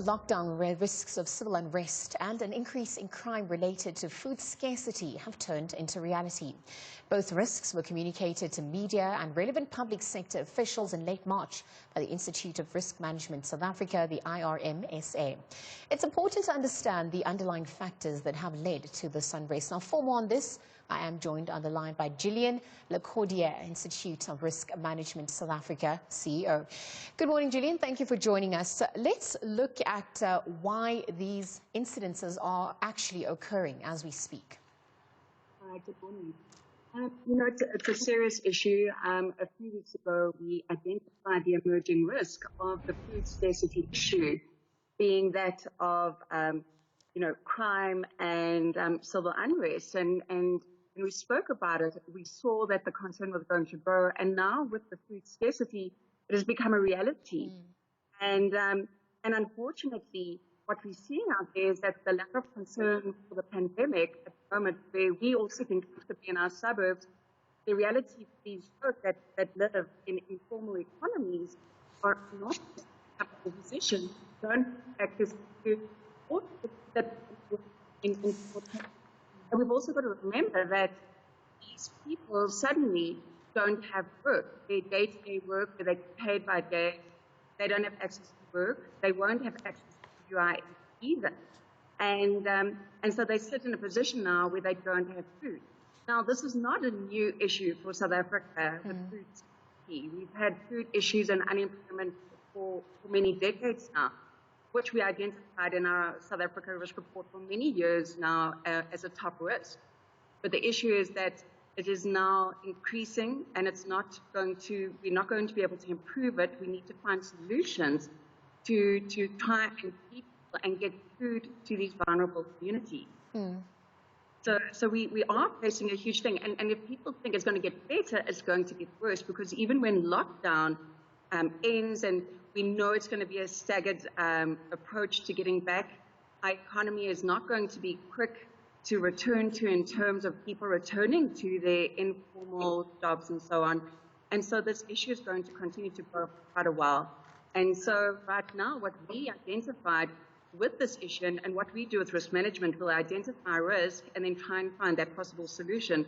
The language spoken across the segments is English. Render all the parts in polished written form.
Lockdown risks of civil unrest and an increase in crime related to food scarcity have turned into reality. Both risks were communicated to media and relevant public sector officials in late March by the Institute of Risk Management South Africa, the IRMSA. It's important to understand the underlying factors that have led to this unrest. Now, for more on this, I am joined on the line by Gillian le Cordeur, Institute of Risk Management South Africa CEO. Good morning, Gillian. Thank you for joining us. Let's look at why these incidences are actually occurring as we speak. Good morning. It's a serious issue. A few weeks ago, we identified the emerging risk of the food scarcity issue being that of, crime and civil unrest. And when we spoke about it, we saw that the concern was going to grow. And now with the food scarcity, it has become a reality. And unfortunately, what we're seeing out there is that the lack of concern for the pandemic at the moment, where we all sitting comfortably in our suburbs, the reality for these folks that live in informal economies are not in a position, don't have access to all that in. And we've also got to remember that these people suddenly don't have work. Their day-to-day work, where they're paid by day, they don't have access to work. They won't have access to UI either. And so they sit in a position now where they don't have food. Now, this is not a new issue for South Africa, with food security. We've had food issues and unemployment for many decades now, which we identified in our South Africa risk report for many years now as a top risk. But the issue is that it is now increasing, and we're not going to be able to improve it. We need to find solutions to try and keep people and get food to these vulnerable communities. So we are facing a huge thing. And if people think it's going to get better, it's going to get worse, because even when lockdown ends, and we know it's going to be a staggered approach to getting back, our economy is not going to be quick to return to in terms of people returning to their informal jobs and so on. And so this issue is going to continue to grow for quite a while. And so right now, what we identified with this issue, and what we do with risk management, we'll identify risk and then try and find that possible solution.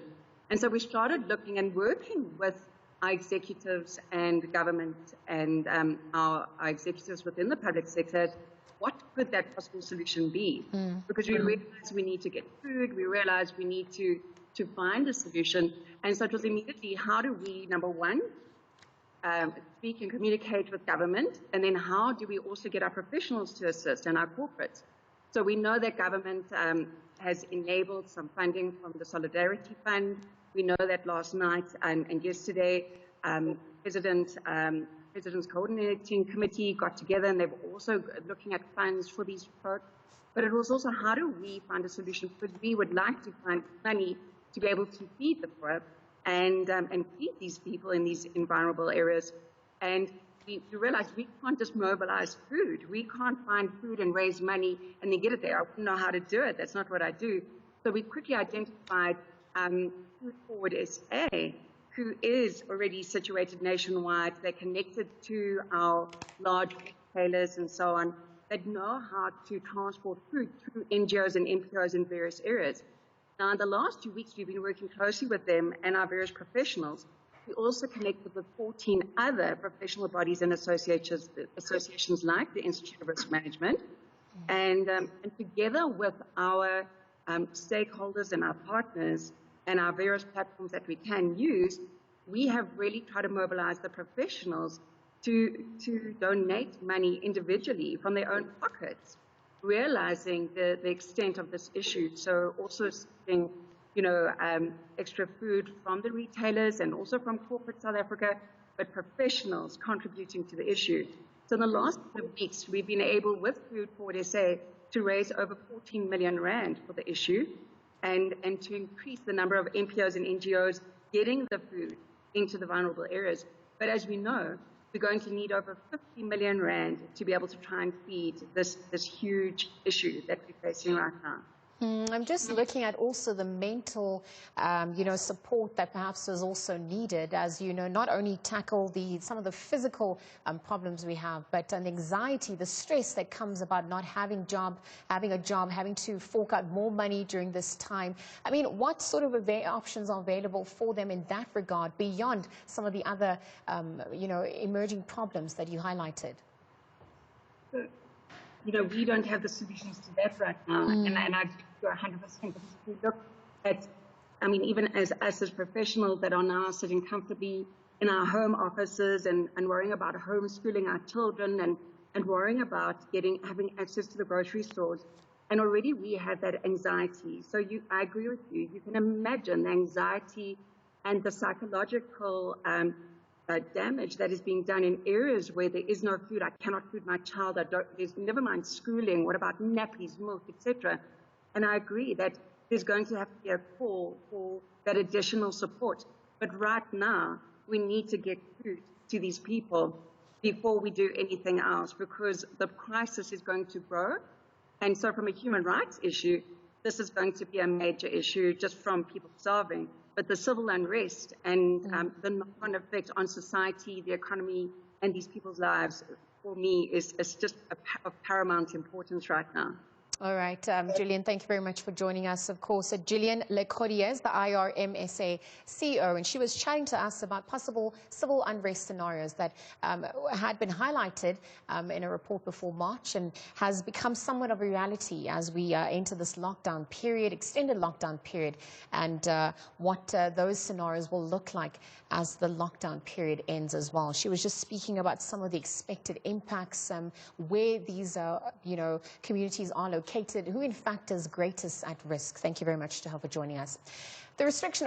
And so we started looking and working with our executives and government and our executives within the public sector. What could that possible solution be? Because we realized we need to get food, we realized we need to find a solution. And so it was immediately, how do we, number one, speak and communicate with government, and then how do we also get our professionals to assist and our corporates? So we know that government has enabled some funding from the Solidarity Fund. We know that last night and yesterday, President's Coordinating Committee got together, and they were also looking at funds for these folks. But it was also, how do we find a solution? Because we would like to find money to be able to feed the poor and feed these people in these vulnerable areas. And we realized we can't just mobilize food. We can't find food and raise money and then get it there. I wouldn't know how to do it. That's not what I do. So we quickly identified FoodForward SA, who is already situated nationwide. They're connected to our large retailers and so on, that know how to transport food through NGOs and NPOs in various areas. Now, in the last 2 weeks, we've been working closely with them and our various professionals. We also connected with 14 other professional bodies and associations like the Institute of Risk Management. And together with our stakeholders and our partners and our various platforms that we can use, we have really tried to mobilize the professionals to donate money individually from their own pockets, realizing the extent of this issue. So also seeing, extra food from the retailers and also from corporate South Africa, but professionals contributing to the issue. So in the last couple of weeks, we've been able, with FoodForward SA, to raise over 14 million rand for the issue, and to increase the number of NPOs and NGOs getting the food into the vulnerable areas. But as we know, we're going to need over 50 million rand to be able to try and feed this huge issue that we're facing right now. I'm just looking at also the mental, support that perhaps is also needed as, not only tackle some of the physical problems we have, but the anxiety, the stress that comes about not having a job, having to fork out more money during this time. I mean, what sort of options are available for them in that regard beyond some of the other, emerging problems that you highlighted? We don't have the solutions to that right now, and I agree 100%. Because if we look at, even as us as professionals that are now sitting comfortably in our home offices and worrying about homeschooling our children and worrying about having access to the grocery stores, and already we have that anxiety. So I agree with you. You can imagine the anxiety and the psychological damage that is being done in areas where there is no food. I cannot feed my child. There's never mind schooling. What about nappies, milk, etc.? And I agree that there's going to have to be a call for that additional support. But right now, we need to get food to these people before we do anything else, because the crisis is going to grow. And so from a human rights issue, this is going to be a major issue just from people starving. But the civil unrest and the knock-on effect on society, the economy, and these people's lives, for me, is just of paramount importance right now. All right, Gillian, thank you very much for joining us. Of course, Gillian le Cordeur is the IRMSA CEO, and she was chatting to us about possible civil unrest scenarios that had been highlighted in a report before March and has become somewhat of a reality as we enter this lockdown period, extended lockdown period, and what those scenarios will look like as the lockdown period ends as well. She was just speaking about some of the expected impacts, where these communities are located, who in fact is greatest at risk. Thank you very much to her for joining us. The restriction